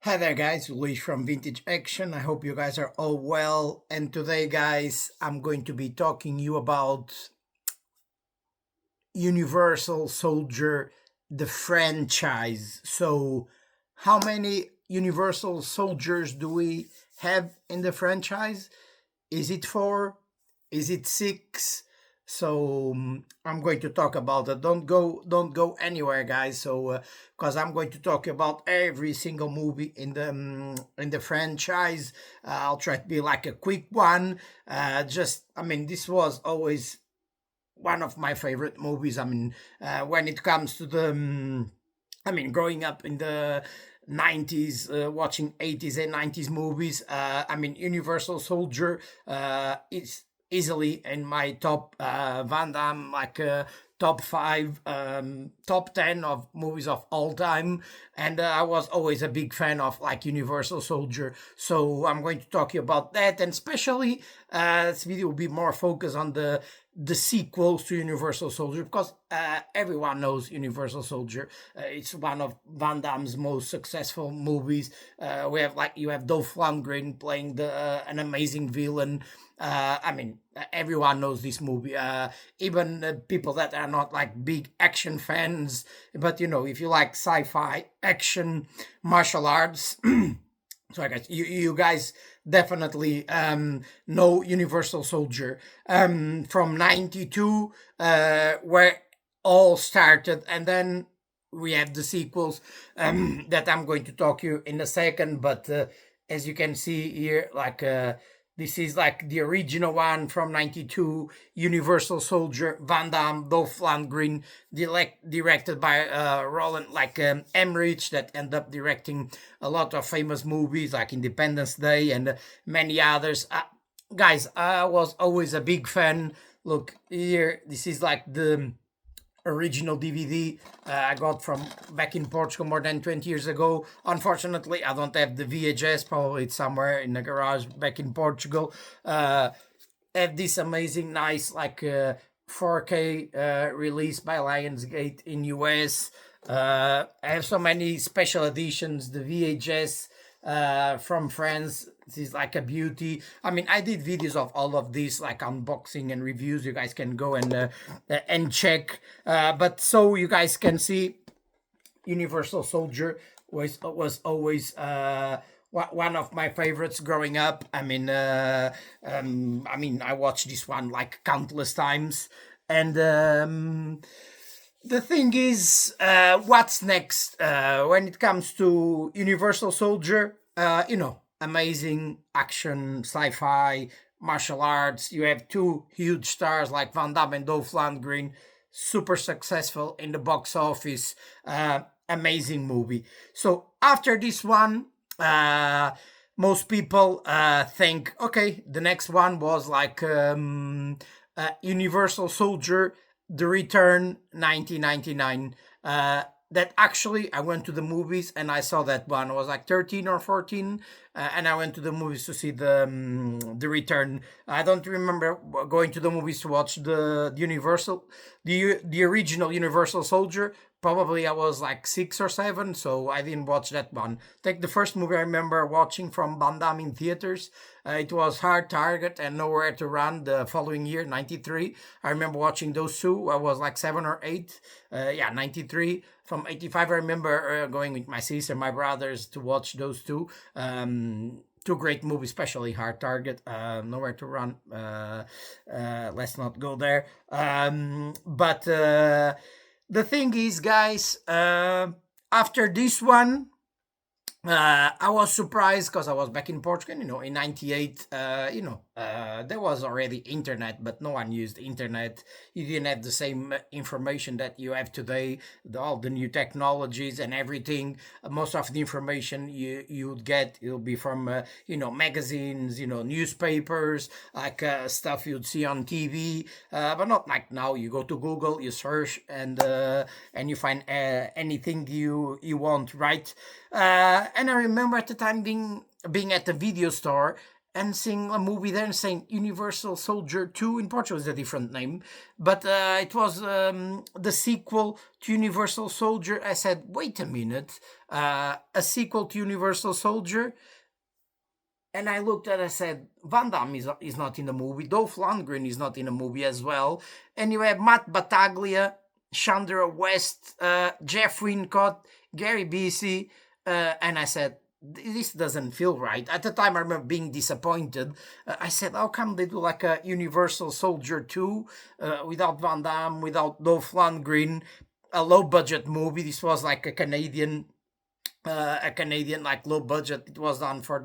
Hi there, guys. Luis from Vintage Action. I hope you guys are all well. And today, guys, I'm going to be talking you about Universal Soldier, the franchise. So, how many Universal Soldiers do we have in the franchise? Is it four? Is it six? So I'm going to talk about it. Don't go anywhere, guys. So because I'm going to talk about every single movie in the franchise. I'll try to be like a quick one. I mean, this was always one of my favorite movies. I mean, when it comes to I mean, growing up in the 90s, watching 80s and 90s movies, I mean, Universal Soldier is easily in my top Van Damme, like top five, top 10 of movies of all time. And I was always a big fan of like Universal Soldier. So I'm going to talk to you about that. And especially this video will be more focused on the sequels to Universal Soldier because everyone knows Universal Soldier. It's one of Van Damme's most successful movies. We have like you have Dolph Lundgren playing the an amazing villain. I mean, everyone knows this movie. Even people that are not like big action fans, but you know, if you like sci-fi, action, martial arts. So I guess you guys definitely know Universal Soldier from '92, where all started, and then we have the sequels that I'm going to talk you in a second. But as you can see here, like this is like the original one from '92, Universal Soldier, Van Damme, Dolph Lundgren, directed by Roland like Emmerich, that ended up directing a lot of famous movies like Independence Day and many others. Guys, I was always a big fan. Look here, this is like the original DVD I got from back in Portugal more than 20 years ago. Unfortunately, I don't have the VHS. Probably it's somewhere in the garage back in Portugal. Have this amazing, nice, like 4K release by Lionsgate in US. I have so many special editions. The VHS from France. This is like a beauty. I mean, I did videos of all of these, like unboxing and reviews. You guys can go and check. But so you guys can see, Universal Soldier was always one of my favorites growing up. I mean, I watched this one like countless times, and the thing is, what's next when it comes to Universal Soldier? You know, amazing action, sci-fi, martial arts. You have two huge stars like Van Damme and Dolph Lundgren, super successful in the box office. Amazing movie. So after this one, most people think, okay, the next one was like Universal Soldier the Return 1999. That actually I went to the movies and I saw that one. I was like 13 or 14, and I went to the movies to see the Return. I don't remember going to the movies to watch the original Universal Soldier. Probably I was like 6 or 7, so I didn't watch that one. Like the first movie I remember watching from Van Damme in theaters, it was Hard Target and Nowhere to Run the following year, '93. I remember watching those two. I was like 7 or 8. Yeah, '93. From '85, I remember going with my sister, my brothers to watch those two. Two great movies, especially Hard Target, Nowhere to Run. Let's not go there. But the thing is, guys, after this one, I was surprised because I was back in Portugal, you know, in '98. There was already internet, but no one used internet. You didn't have the same information that you have today, all the new technologies and everything. Most of the information you would get, it'll be from, magazines, newspapers, like stuff you'd see on TV, but not like now. You go to Google, you search, and you find anything you want, right? And I remember at the time being at the video store, and seeing a movie there and saying Universal Soldier 2. In Portugal is a different name, but it was the sequel to Universal Soldier. I said, wait a minute, a sequel to Universal Soldier? And I looked at it, I said, Van Damme is not in the movie. Dolph Lundgren is not in the movie as well. And you have Matt Battaglia, Chandra West, Jeff Wincott, Gary Busey. And I said, this doesn't feel right. At the time, I remember being disappointed. I said, how come they do like a Universal Soldier 2 without Van Damme, without Dolph Lundgren, a low-budget movie? This was like a Canadian like low budget. It was done for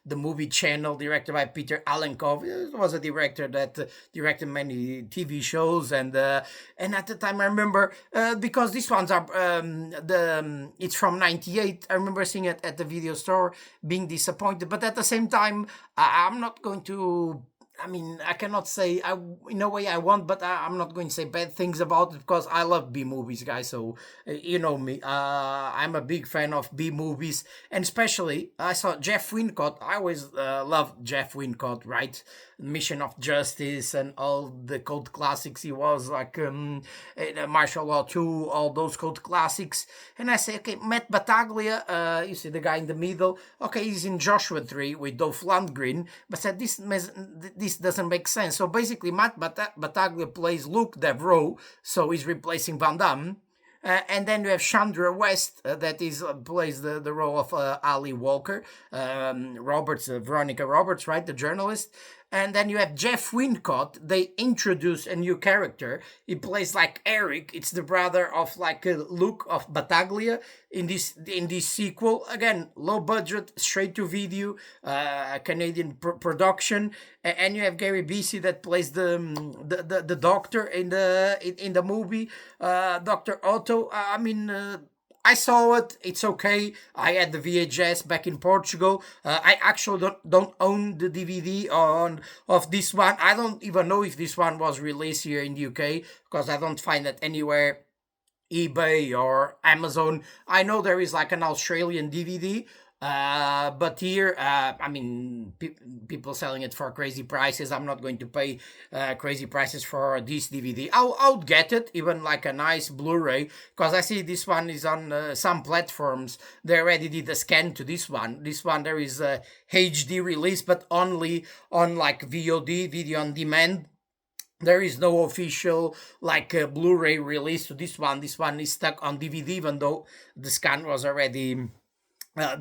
the movie channel, directed by Peter Alenkov. It was a director that directed many TV shows, and at the time I remember because these ones are it's from '98. I remember seeing it at the video store, being disappointed, but at the same time I'm not going to. I mean, I cannot say in a way I want, but I'm not going to say bad things about it because I love B movies, guys. So you know me, I'm a big fan of B movies, and especially I saw Jeff Wincott. I always loved Jeff Wincott, right? Mission of Justice and all the cult classics. He was like Martial Law 2, all those cult classics. And I say, okay, Matt Battaglia, you see the guy in the middle. Okay, he's in Joshua 3 with Dolph Lundgren, but said this doesn't make sense. So basically, Matt Battaglia plays Luke Devereaux, so he's replacing Van Damme. And then you have Chandra West, that is plays the role of Ali Walker, Veronica Roberts, right, the journalist. And then you have Jeff Wincott. They introduce a new character. He plays like Eric. It's the brother of like Luke of Battaglia in this sequel. Again, low budget, straight to video, Canadian production. And you have Gary Busey that plays the doctor in the movie, Dr. Otto. I mean. I saw it. It's okay. I had the VHS back in Portugal. I actually don't own the DVD of this one. I don't even know if this one was released here in the UK because I don't find it anywhere. eBay or Amazon. I know there is like an Australian DVD. But here, I mean, people selling it for crazy prices. I'm not going to pay crazy prices for this DVD. I'll get it, even like a nice Blu-ray, because I see this one is on some platforms. They already did a scan to this one. This one, there is a HD release, but only on like VOD, video on demand. There is no official like Blu-ray release to this one. This one is stuck on DVD, even though the scan was already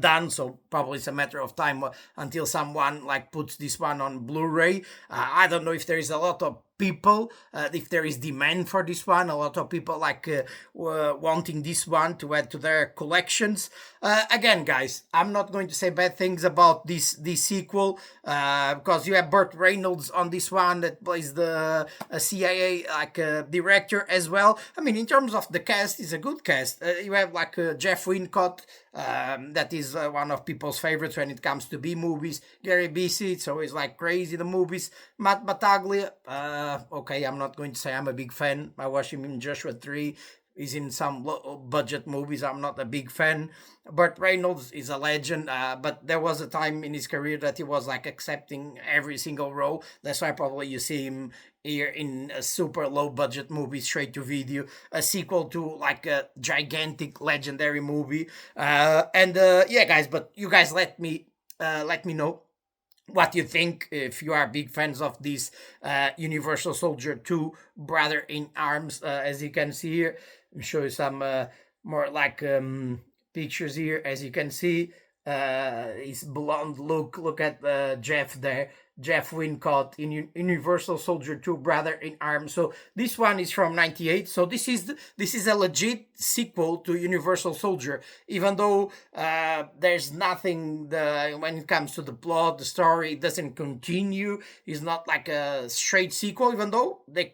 done, so probably it's a matter of time until someone like puts this one on Blu-ray. I don't know if there is a lot of people, if there is demand for this one, a lot of people like wanting this one to add to their collections. Again, guys, I'm not going to say bad things about this sequel because you have Burt Reynolds on this one that plays the CIA like director as well. I mean, in terms of the cast, it's a good cast. You have like Jeff Wincott, that is one of people's favorites when it comes to B movies. Gary Busey, it's always like crazy the movies. Matt Battaglia, okay, I'm not going to say I'm a big fan. I watched him in Joshua 3. He's in some budget movies. I'm not a big fan. Burt Reynolds is a legend, but there was a time in his career that he was like accepting every single role. That's why probably you see him here in a super low budget movie, straight to video, a sequel to like a gigantic legendary movie. Yeah, guys, but you guys let me know what you think, if you are big fans of this Universal Soldier 2 Brother in Arms. As you can see here, I'll show you some more like pictures here. As you can see, his blonde look at Jeff there, Jeff Wincott in Universal Soldier 2 Brother in Arms. So this one is from '98. So this is a legit sequel to Universal Soldier, even though there's nothing when it comes to the plot, the story, it doesn't continue. It's not like a straight sequel, even though they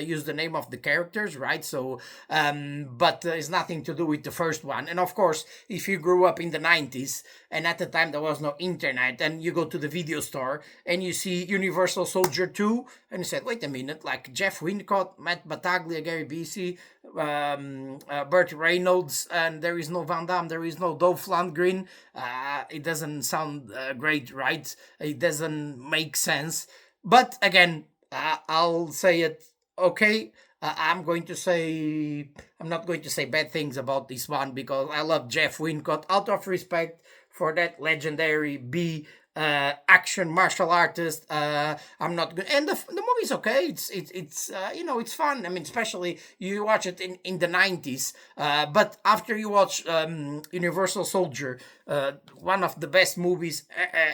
use the name of the characters, right? So but it's nothing to do with the first one. And of course, if you grew up in the '90s and at the time there was no internet, and you go to the video store and then you see Universal Soldier 2, and you said, wait a minute, like Jeff Wincott, Matt Battaglia, Gary Busey, Burt Reynolds, and there is no Van Damme, there is no Dolph Lundgren. It doesn't sound great, right? It doesn't make sense. But again, I'll say it. Okay, I'm going to say I'm not going to say bad things about this one because I love Jeff Wincott out of respect for that legendary B action martial artist. I'm not good, and the movie's okay. It's it's fun. I mean, especially you watch it in the 90s. But after you watch Universal Soldier, one of the best movies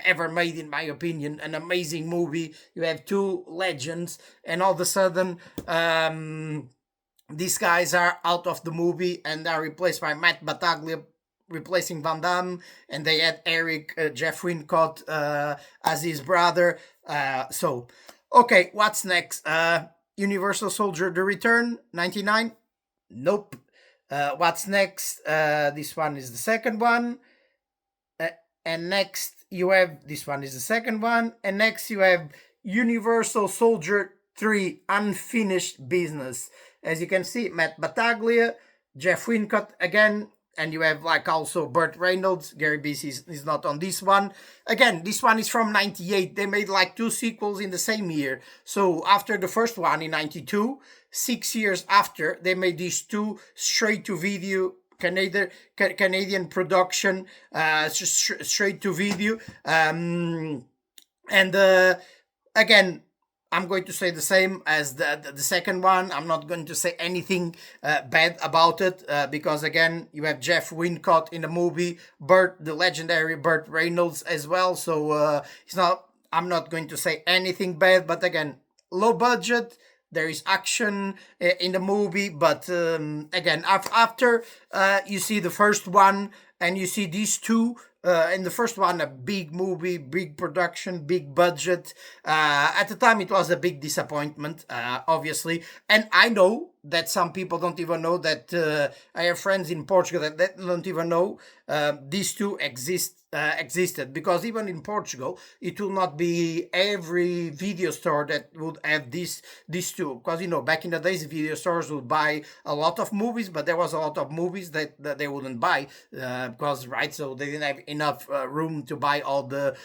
ever made, in my opinion, an amazing movie. You have two legends, and all of a sudden. These guys are out of the movie and are replaced by Matt Battaglia replacing Van Damme, and they had Eric Jeff Wincott as his brother. Okay, what's next? Universal Soldier: The Return, 99. Nope. What's next? This one is the second one, and next you have this one is the second one, and next you have Universal Soldier 3: Unfinished Business. As you can see, Matt Battaglia, Jeff Wincott again, and you have like also Burt Reynolds. Gary Busey is not on this one. Again, this one is from 98. They made like two sequels in the same year. So after the first one in 92, 6 years after, they made these two straight to video Canadian production, straight to video. Again, I'm going to say the same as the second one. I'm not going to say anything bad about it because, again, you have Jeff Wincott in the movie, the legendary Burt Reynolds as well. So I'm not going to say anything bad. But again, low budget. There is action in the movie, but again, after you see the first one and you see these two. In the first one, a big movie, big production, big budget. At the time, it was a big disappointment, obviously. And I know that some people don't even know that I have friends in Portugal that don't even know these two existed, because even in Portugal it will not be every video store that would have these two, because back in the days video stores would buy a lot of movies, but there was a lot of movies that they wouldn't buy because so they didn't have enough room to buy all the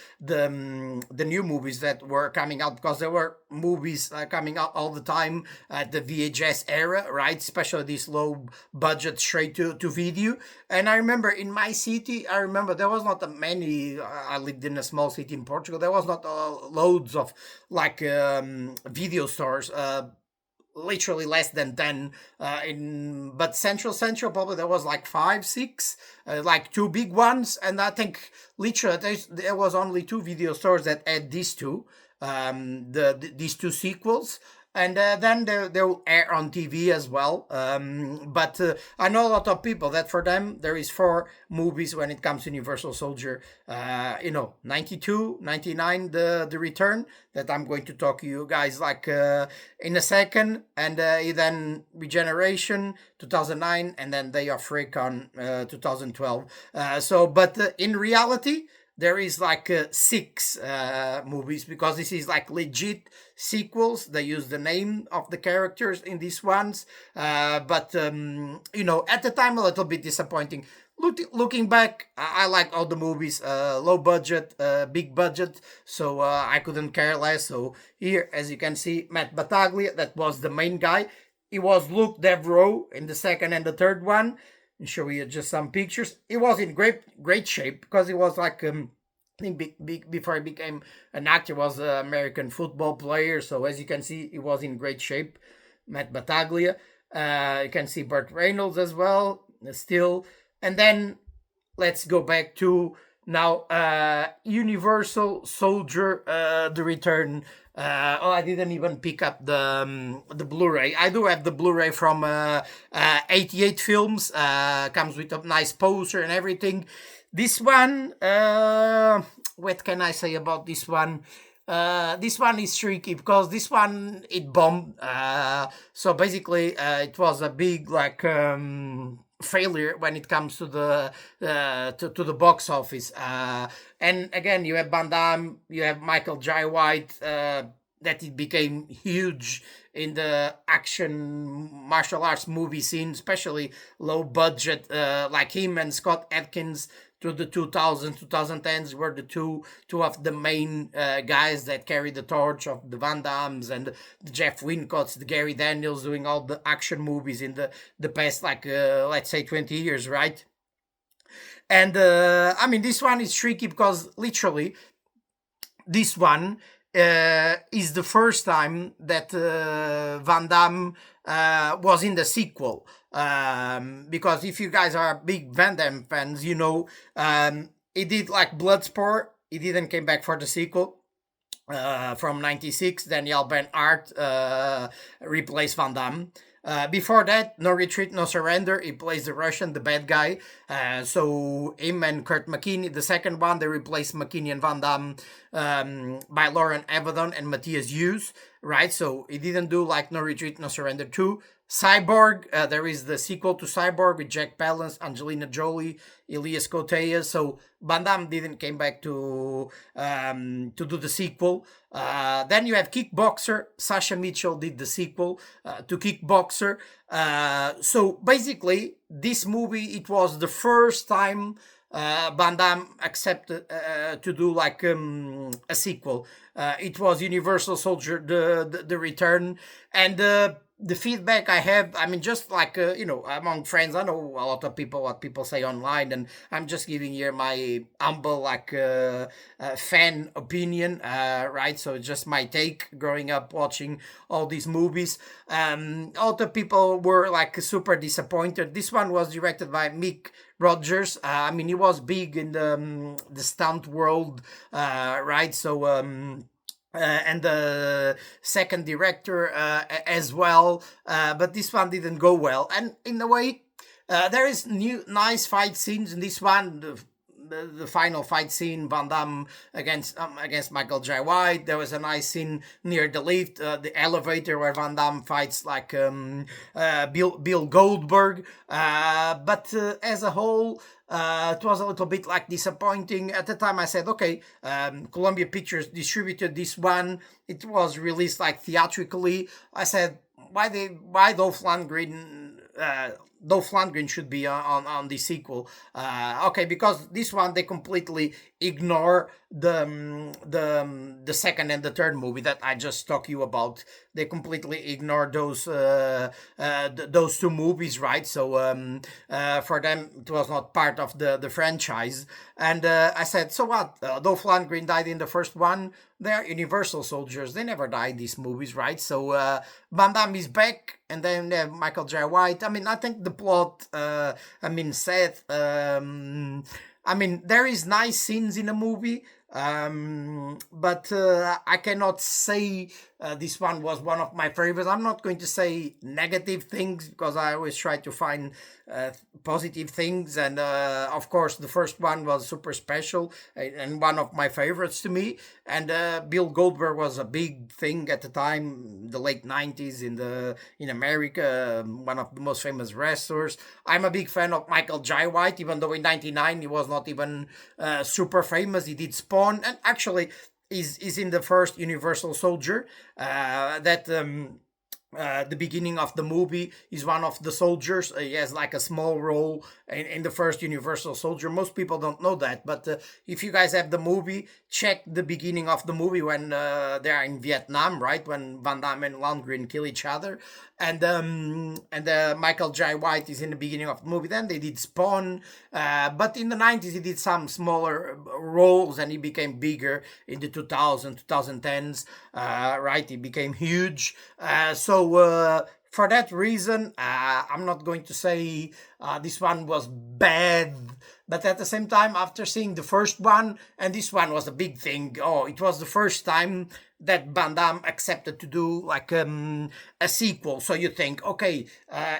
new movies that were coming out, because there were movies coming out all the time at the VHS era, right? Especially this low budget straight to video. And I remember in my city, there was not many. I lived in a small city in Portugal. There was not loads of like video stores. Literally less than 10 but central probably there was like 5 6 like two big ones, and I think literally there was only two video stores that had these two these two sequels, and then they'll air on TV as well. But I know a lot of people that for them there is 4 movies when it comes to Universal Soldier. 92, 99, the return, that I'm going to talk to you guys like in a second, and then Regeneration 2009, and then Day of Recon 2012. But in reality, there is like 6 movies, because this is like legit sequels. They use the name of the characters in these ones, but at the time a little bit disappointing. Looking back, I like all the movies, low budget, big budget, so I couldn't care less. So here, as you can see, Matt Battaglia, that was the main guy. He was Luke Devereaux in the second and the third one. And show you just some pictures. He was in great shape, because he was like I think before he became an actor, was an American football player. So as you can see, he was in great shape, Matt Battaglia. You can see Burt Reynolds as well, still. And then let's go back to now Universal Soldier: The Return. I didn't even pick up the Blu-ray. I do have the Blu-ray from 88 Films. Comes with a nice poster and everything. This one, what can I say about this one? This one is tricky, because this one, it bombed. So basically, it was a big like failure when it comes to to the box office. And again, you have Van Damme, you have Michael Jai White, that it became huge in the action martial arts movie scene, especially low budget, like him and Scott Adkins through the 2000s, 2010s were the two of the main guys that carried the torch of the Van Dams and the Jeff Wincotts, the Gary Daniels doing all the action movies in the past, like, let's say 20 years, right? And I mean, this one is tricky because literally this one is the first time that Van Damme was in the sequel. Because if you guys are big Van Damme fans, you know, he did like Bloodsport. He didn't came back for the sequel. From 96, Daniel Bernhardt replaced Van Damme. Before that, No Retreat, No Surrender, he plays the Russian, the bad guy. So him and Kurt McKinney, the second one, they replaced McKinney and Van Damme by Lauren Avedon and Matthias Hughes, right? So he didn't do like No Retreat, No Surrender 2. Cyborg, there is the sequel to Cyborg with Jack Palance, Angelina Jolie, Elias Koteas. So Van Damme didn't came back to do the sequel. Then you have Kickboxer. Sasha Mitchell did the sequel to Kickboxer. So basically, this movie, it was the first time Van Damme accepted to do like a sequel. It was Universal Soldier, the Return, and the feedback I have, I mean, just like, you know, among friends, I know a lot of people, what people say online, and I'm just giving here my humble, like, fan opinion, right? So it's just my take growing up watching all these movies. A lot of people were, like, super disappointed. This one was directed by Mick Rogers. I mean, he was big in the stunt world, right? So, and the second director as well, but this one didn't go well. And in a way, there is nice fight scenes in this one. The final fight scene, Van Damme against Michael Jai White. There was a nice scene near the lift, the elevator where Van Damme fights like Bill Goldberg. But as a whole, it was a little bit like disappointing. At the time I said, okay, Columbia Pictures distributed this one. It was released like theatrically. I said, why Dolph Lundgren should be on the sequel. Okay, because this one they completely ignore the second and the third movie that I just talked you about. They completely ignore those two movies, right? So for them it was not part of the franchise. And I said, so what? Dolph Lundgren died in the first one. They're Universal soldiers. They never died these movies, right? So Van Damme is back, and then they have Michael Jai White. I mean, I think the plot, Seth, I mean, there is nice scenes in the movie, but I cannot say this one was one of my favorites. I'm not going to say negative things because I always try to find positive things. And of course, the first one was super special and one of my favorites to me. And Bill Goldberg was a big thing at the time, the late 90s in America, one of the most famous wrestlers. I'm a big fan of Michael Jai White, even though in 99 he was not even super famous. He did Spawn, and actually is in the first Universal Soldier that the beginning of the movie is one of the soldiers. He has like a small role in the first Universal Soldier. Most people don't know that, but if you guys have the movie, check the beginning of the movie when they are in Vietnam, right? When Van Damme and Lundgren kill each other, and Michael Jai White is in the beginning of the movie. Then they did Spawn, but in the 90s he did some smaller roles, and he became bigger in the 2010s, right? He became huge. So for that reason, I'm not going to say this one was bad, but at the same time, after seeing the first one, and this one was a big thing. Oh, it was the first time that Van Damme accepted to do like a sequel. So you think, okay,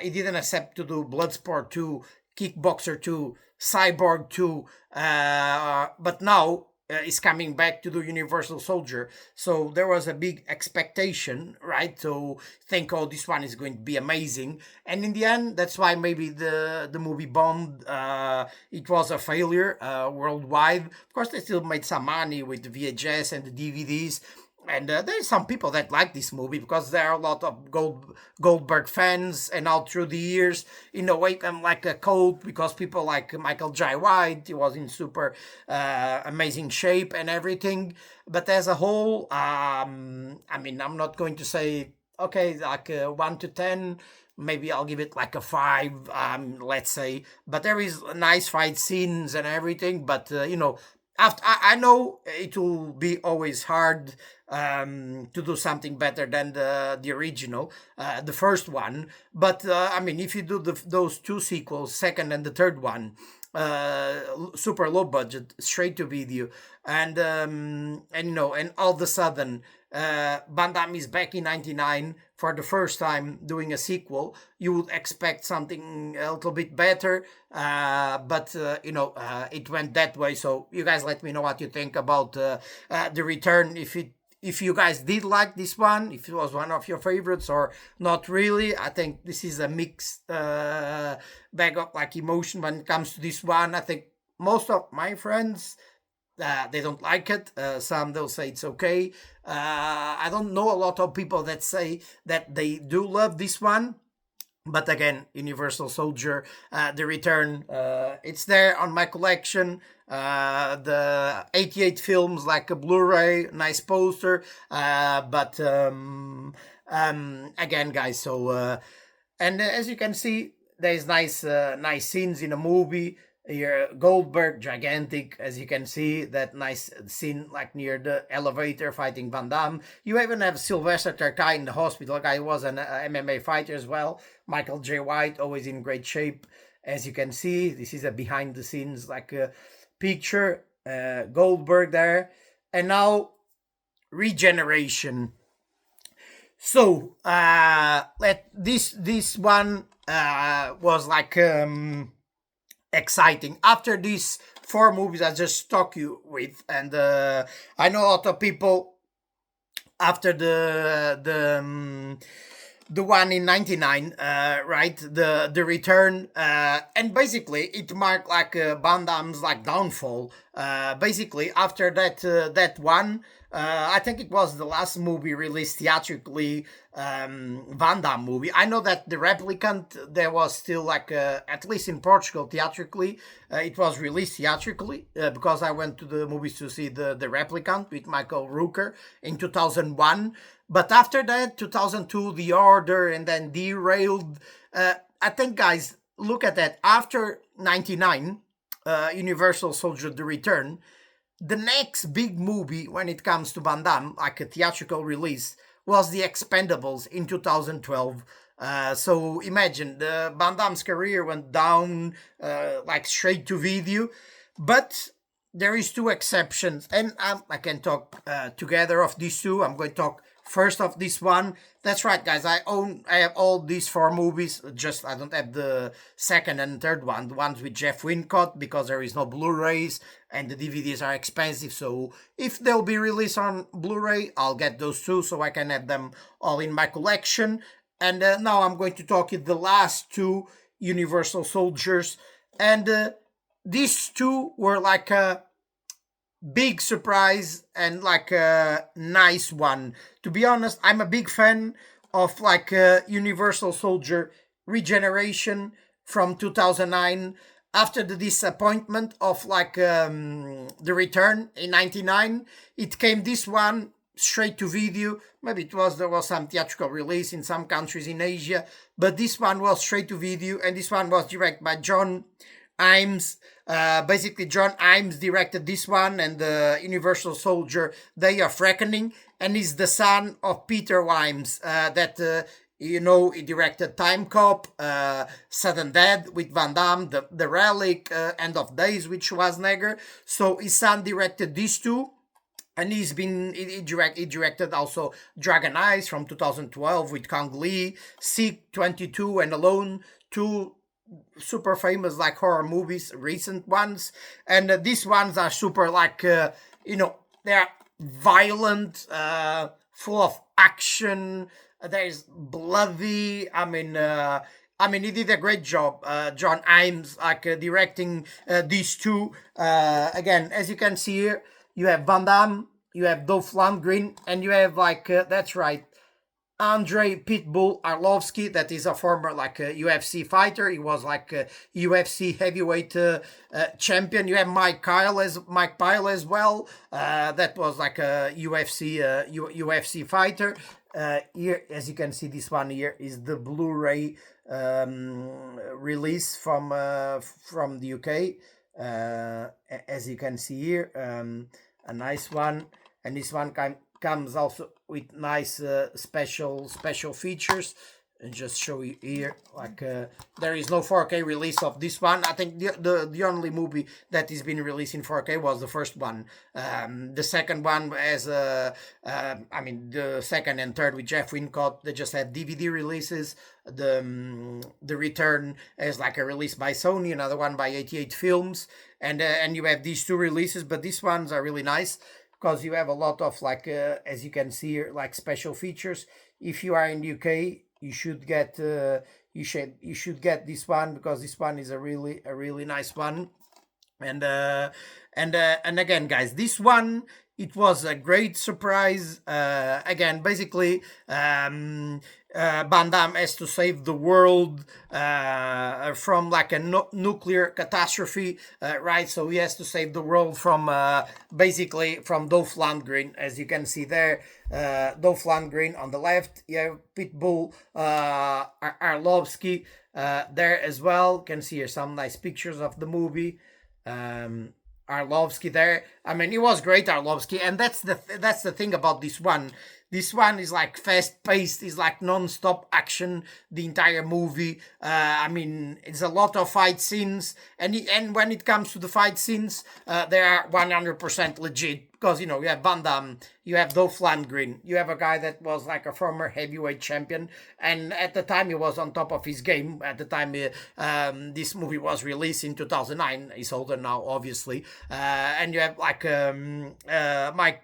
he didn't accept to do Bloodsport 2, Kickboxer 2, Cyborg 2, but now is coming back to the Universal Soldier. So there was a big expectation, right? To think, oh, this one is going to be amazing. And in the end, that's why maybe the movie bombed. It was a failure worldwide. Of course, they still made some money with the VHS and the DVDs. And there's some people that like this movie because there are a lot of Goldberg fans, and all through the years, in a way, I'm like a cult because people like Michael J. White. He was in super amazing shape and everything. But as a whole, I mean, I'm not going to say okay, like 1 to 10. Maybe I'll give it like a 5, let's say. But there is nice fight scenes and everything. But after I know it will be always hard to do something better than the original, the first one. But I mean, if you do those two sequels, second and the third one, super low budget, straight to video, and and all of a sudden, Van Damme is back in '99 for the first time doing a sequel. You would expect something a little bit better, but it went that way. So you guys let me know what you think about the return. If you guys did like this one, if it was one of your favorites or not really. I think this is a mixed bag of like emotion when it comes to this one. I think most of my friends, they don't like it. Some they'll say it's okay. I don't know a lot of people that say that they do love this one. But again, Universal Soldier, The Return, it's there on my collection. The 88 films, like a Blu-ray, nice poster. But again, guys, so and as you can see, there's nice scenes in a movie. Here, Goldberg, gigantic, as you can see, that nice scene like near the elevator fighting Van Damme. You even have Sylvester Terkay in the hospital. Guy was an MMA fighter as well. Michael J. White, always in great shape, as you can see. This is a behind the scenes like picture. Goldberg there, and now Regeneration. So let this one was like exciting after these 4 movies I just talked you with, and I know a lot of people after the one in '99, right? The return, and basically it marked like Van Damme's like downfall. Basically after that one, I think it was the last movie released theatrically, Van Damme movie. I know that the Replicant, there was still like at least in Portugal theatrically, it was released theatrically because I went to the movies to see the Replicant with Michael Rooker in 2001. But after that, 2002, The Order, and then Derailed. I think, guys, look at that. After '99, Universal Soldier: The Return, the next big movie when it comes to Van Damme, like a theatrical release, was The Expendables in 2012. So imagine the Van Damme's career went down like straight to video, but there is 2 exceptions, and I can talk together of these 2. I'm going to talk first of this one. That's right, guys. I have all these 4 movies. Just I don't have the second and third one, the ones with Jeff Wincott, because there is no Blu-rays and the DVDs are expensive. So if they'll be released on Blu-ray, I'll get those 2 so I can have them all in my collection. And now I'm going to talk in the last 2 Universal Soldiers, and these 2 were like a big surprise and like a nice one. To be honest, I'm a big fan of like Universal Soldier Regeneration from 2009. After the disappointment of like The Return in '99, it came this one straight to video. Maybe there was some theatrical release in some countries in Asia, but this one was straight to video, and this one was directed by John Imes. Basically, John Imes directed this one, and the Universal Soldier: Day of Reckoning, and he's the son of Peter Imes, that he directed Time Cop, Sudden Death with Van Damme, the Relic, End of Days with Schwarzenegger. So his son directed these 2. And he directed also Dragon Eyes from 2012 with Kang Lee, Seek 22, and Alone, 2 super famous like horror movies, recent ones. And these ones are super like you know, they're violent, full of action. There's bloody. I mean, he did a great job, John Imes, like directing these two. Again, as you can see here, you have Van Damme, you have Dolph Lundgren, and you have like that's right, Andrei Pitbull Arlovsky, that is a former like UFC fighter. He was like a UFC heavyweight champion. You have Mike Pyle as well. That was like a UFC fighter. Here, as you can see, this one here is the Blu-ray release from the UK. As you can see here, a nice one, and this one comes also with nice special features. And just show you here, like there is no 4K release of this one. I think the only movie that is been released in 4K was the first one. The second one as I mean, the second and third with Jeff Wincott, they just had DVD releases. The Return as like a release by Sony, another one by 88 Films, and you have these two releases, but these ones are really nice because you have a lot of like as you can see here, like special features. If you are in the UK, you should get you should get this one, because this one is a really nice one. And again, guys, this one, it was a great surprise. Again, basically, Van Damme has to save the world from like a nuclear catastrophe, right? So he has to save the world from basically from Dolph Lundgren, as you can see there. Dolph Lundgren on the left. You have Pitbull Arlovsky there as well. You can see here some nice pictures of the movie. Arlovsky there. I mean, it was great, Arlovsky, and that's the thing about this one. This one is like fast paced, is like non-stop action the entire movie. I mean, it's a lot of fight scenes, and when it comes to the fight scenes, they are 100% legit, because you know you have Van Damme, you have Dolph Lundgren, you have a guy that was like a former heavyweight champion, and at the time he was on top of his game. At the time this movie was released in 2009, he's older now, obviously, and you have like Mike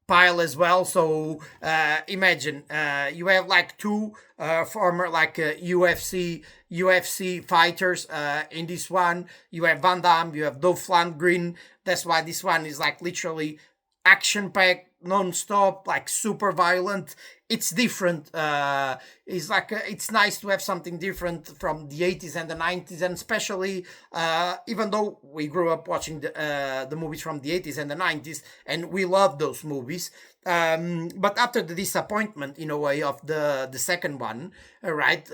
Pyle as well. So imagine you have like two former like UFC fighters in this one. You have Van Damme, you have Dolph Lundgren. That's why this one is like literally action packed, non-stop, like super violent. It's different. It's like it's nice to have something different from the 80s and the 90s, and especially even though we grew up watching the movies from the 80s and the 90s, and we love those movies. But after the disappointment, in a way, of the second one, right?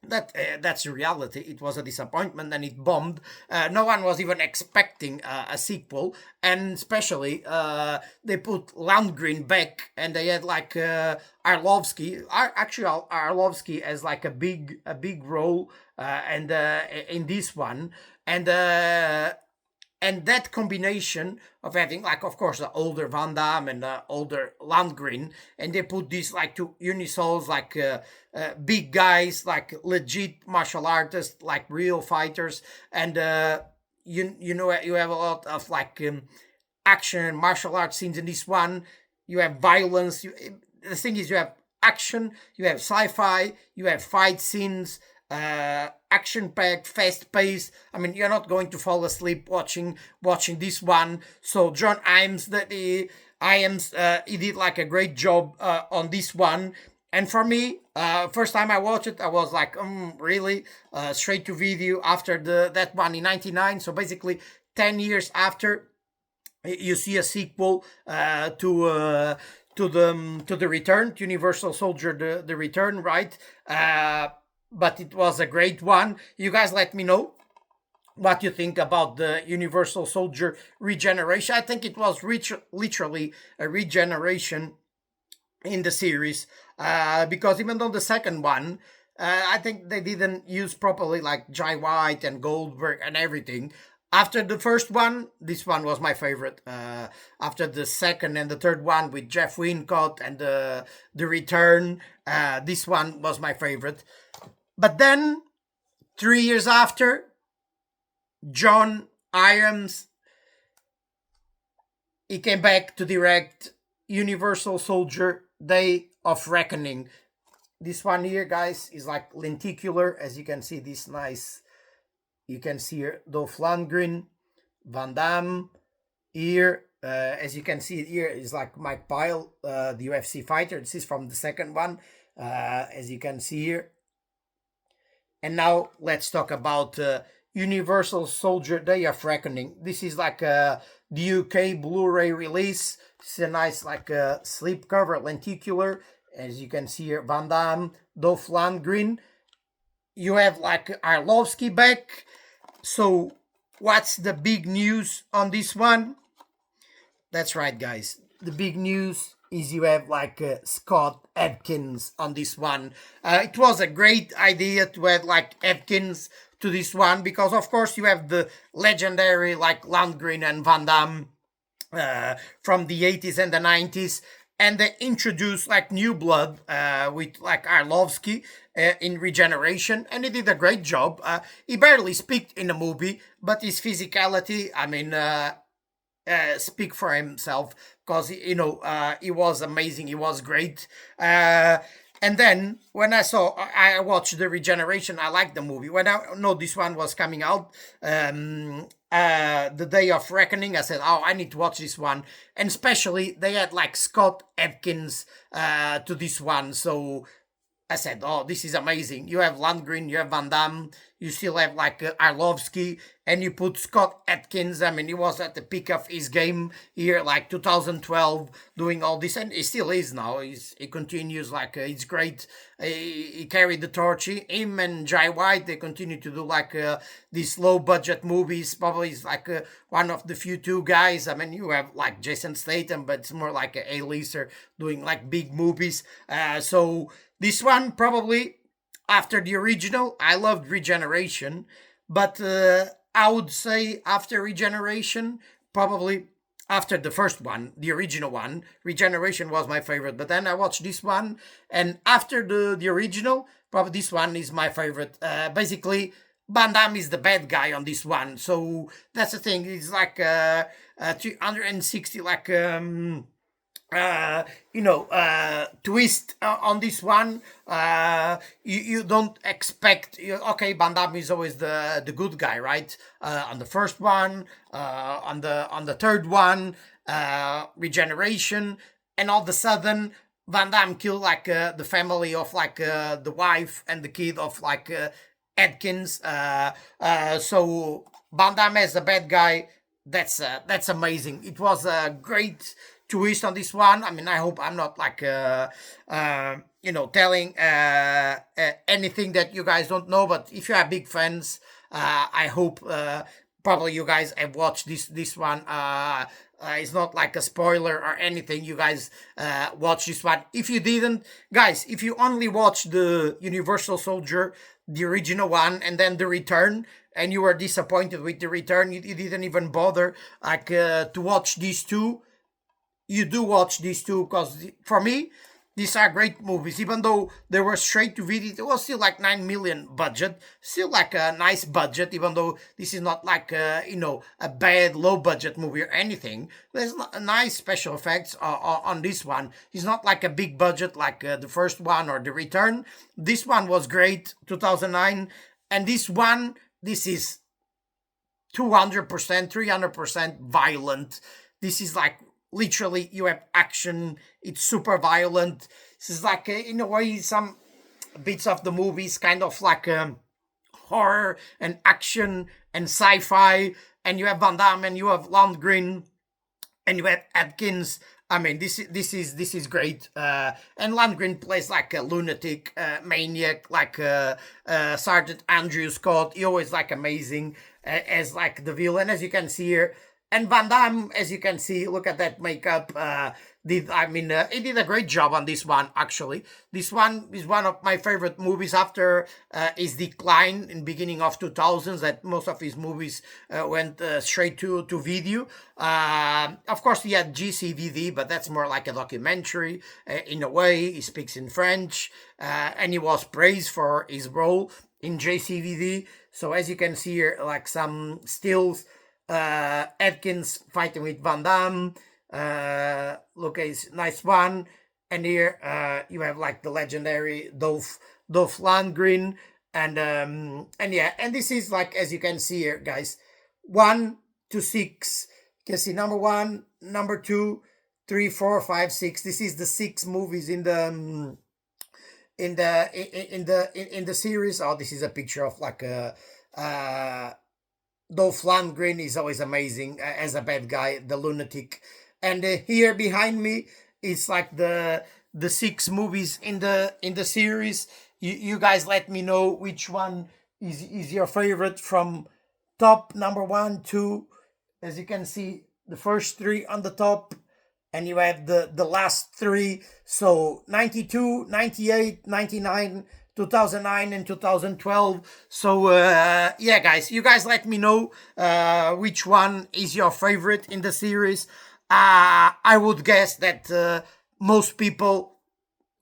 That's reality. It was a disappointment and it bombed. No one was even expecting a sequel, and especially they put Landgren back, and they had like Arlovsky. Actually, Arlovsky as like a big role, and in this one, and that combination of having, like, of course, the older Van Damme and the older Landgren, and they put these like two unisols, like big guys, like legit martial artists, like real fighters, and you know, you have a lot of like action martial arts scenes in this one. You have violence. The thing is, you have action, you have sci-fi, you have fight scenes. Action-packed, fast-paced. I mean, you're not going to fall asleep watching this one. So John Imes, he did like a great job on this one. And for me, first time I watched it, I was like, really? Straight to video after that one in '99. So basically, 10 years after, you see a sequel to the Return, to Universal Soldier, the Return, right? But it was a great one. You guys let me know what you think about the Universal Soldier regeneration. I think it was literally a regeneration in the series, because even though the second one, I think they didn't use properly like Jai White and Goldberg and everything. After the first one, this one was my favorite. After the second and the third one with Jeff Wincott and the Return, this one was my favorite. But then, 3 years after, John Iams he came back to direct Universal Soldier Day of Reckoning. This one here, guys, is like lenticular. As you can see, this nice, you can see here Dolph Lundgren, Van Damme. Here, as you can see here, is like Mike Pyle, the UFC fighter. This is from the second one, as you can see here. And now let's talk about Universal Soldier Day of Reckoning. This is like the UK Blu-ray release. It's a nice like slipcover, lenticular. As you can see here, Van Damme, Dolph Lundgren. You have like Arlovsky back. So what's the big news on this one? That's right, guys. The big news is you have like Scott Adkins on this one. It was a great idea to add like Adkins to this one because, of course, you have the legendary like Lundgren and Van Damme from the 80s and the 90s. And they introduced like new blood with like Arlovsky in Regeneration, and he did a great job. He barely speak in the movie, but his physicality, I mean, speak for himself because he was amazing. He was great. And then when I watched the Regeneration, I liked the movie. When I know this one was coming out, the Day of Reckoning, I said, oh, I need to watch this one. And especially they had like Scott Adkins to this one. So I said, oh, this is amazing. You have Lundgren, you have Van Damme, you still have like Arlovsky, and you put Scott Adkins. I mean, he was at the peak of his game here, like 2012, doing all this, and he still is now. He continues like it's great. He carried the torch. Him and Jai White, they continue to do like these low budget movies. Probably is like one of the few two guys. I mean, you have like Jason Statham, but it's more like a A-lister doing like big movies. So this one probably after the original. I loved Regeneration, but I would say after Regeneration, probably after the first one, the original one, Regeneration was my favorite. But then I watched this one, and after the original, probably this one is my favorite. Basically, Van Damme is the bad guy on this one, so that's the thing. It's like 360, like twist on this one. You don't expect. Okay, Van Damme is always the good guy, right? On the first one, on the third one, Regeneration, and all of a sudden Van Damme killed like the family of like the wife and the kid of like Adkins. So Van Damme as a bad guy. That's amazing. It was a great twist on this one. I mean, I hope I'm not like telling anything that you guys don't know. But if you are big fans, I hope probably you guys have watched this one. It's not like a spoiler or anything. You guys watch this one. If you didn't, guys, if you only watched the Universal Soldier, the original one, and then the Return, and you were disappointed with the Return, you didn't even bother like to watch these two. You do watch these two because for me these are great movies. Even though they were straight to video, it was still like 9 million budget, still like a nice budget. Even though this is not like a bad low budget movie or anything, there's a nice special effects on this one. It's not like a big budget like the first one or the Return. This one was great, 2009, and this is 200%, 300% violent. This is like literally you have action. It's super violent. This is like in a way some bits of the movies kind of like horror and action and sci-fi, and you have Van Damme and you have Lundgren and you have Adkins. I mean, this is great. And Lundgren plays like a lunatic maniac, like Sergeant Andrew Scott. He always like amazing as like the villain, as you can see here. And Van Damme, as you can see, look at that makeup. He did a great job on this one, actually. This one is one of my favorite movies after his decline in beginning of 2000s, that most of his movies went straight to video. Of course, he had GCVD, but that's more like a documentary in a way. He speaks in French, and he was praised for his role in JCVD. So as you can see here, like some stills, Adkins fighting with Van Damme, Look, it's nice one. And here you have like the legendary Dolph Lundgren, and yeah, and this is like, as you can see here, guys, 1 to 6. You can see number one, number two, three, four, five, six. This is the six movies in the series. Oh, this is a picture of like a Dolph Lundgren is always amazing as a bad guy, the lunatic. And here behind me is like the six movies in the series. You guys let me know which one is your favorite from top number one, two. As you can see, the first three on the top, and you have the last three. So 92, 98, 99, 2009, and 2012. So yeah, guys, you guys let me know which one is your favorite in the series. I would guess that most people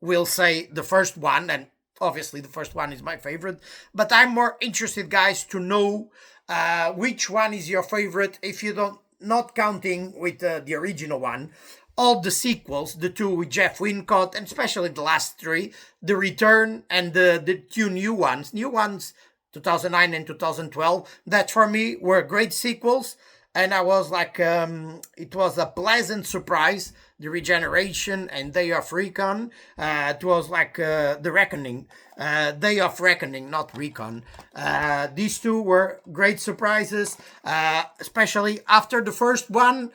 will say the first one, and obviously the first one is my favorite, but I'm more interested, guys, to know which one is your favorite. If you don't, not counting with the original one, all the sequels, the two with Jeff Wincott, and especially the last three, The Return and the two new ones, 2009 and 2012, that for me were great sequels. And I was like, it was a pleasant surprise. The Regeneration and Day of Recon. It was like the Reckoning, Day of Reckoning, not Recon. These two were great surprises, especially after the first one.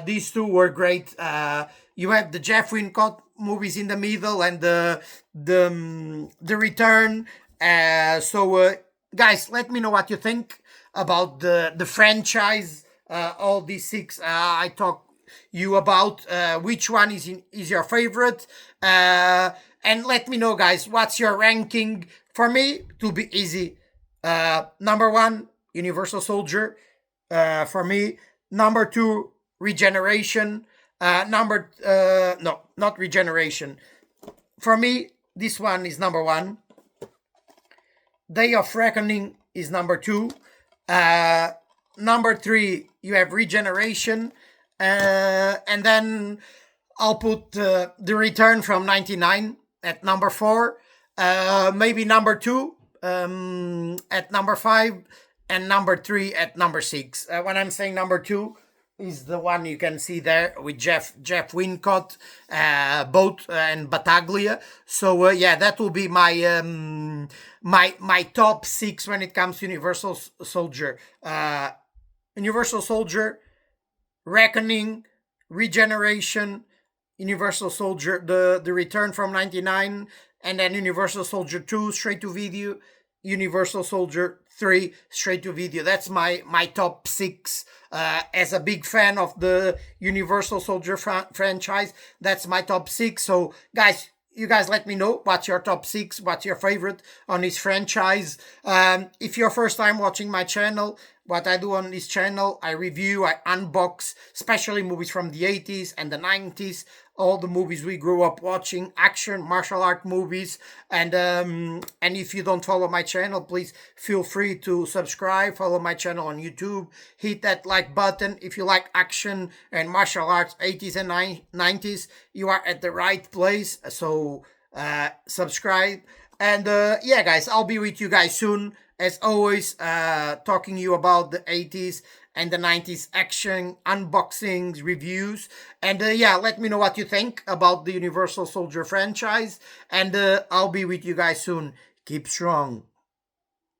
These two were great. You have the Jeff Wincott movies in the middle and the Return. So guys, let me know what you think about the franchise. All these six I talk you about. Which one is your favorite? And let me know, guys, what's your ranking. For me, to be easy, number one, Universal Soldier. For me, number two, Regeneration. No, not Regeneration. For me, this one is number one. Day of Reckoning is number two. Number three, you have Regeneration. And then I'll put the Return from 99 at number four. Maybe number two at number five. And number three at number six. When I'm saying number two, is the one you can see there with Jeff Wincott, both and Battaglia. So yeah, that will be my my top six when it comes to Universal Soldier. Universal Soldier, Reckoning, Regeneration, Universal Soldier, the Return from 99, and then Universal Soldier 2 straight to video, Universal Soldier 3 straight to video. That's my top six. As a big fan of the Universal Soldier franchise, that's my top six. So guys, you guys let me know what's your top six, what's your favorite on this franchise. If you're first time watching my channel, what I do on this channel, I review, I unbox, especially movies from the 80s and the 90s, all the movies we grew up watching, action, martial art movies. And if you don't follow my channel, please feel free to subscribe, follow my channel on YouTube, hit that like button. If you like action and martial arts, 80s and 90s, you are at the right place. So subscribe. And yeah, guys, I'll be with you guys soon. As always, talking you about the 80s and the 90s action, unboxings, reviews. And yeah, let me know what you think about the Universal Soldier franchise. And I'll be with you guys soon. Keep strong.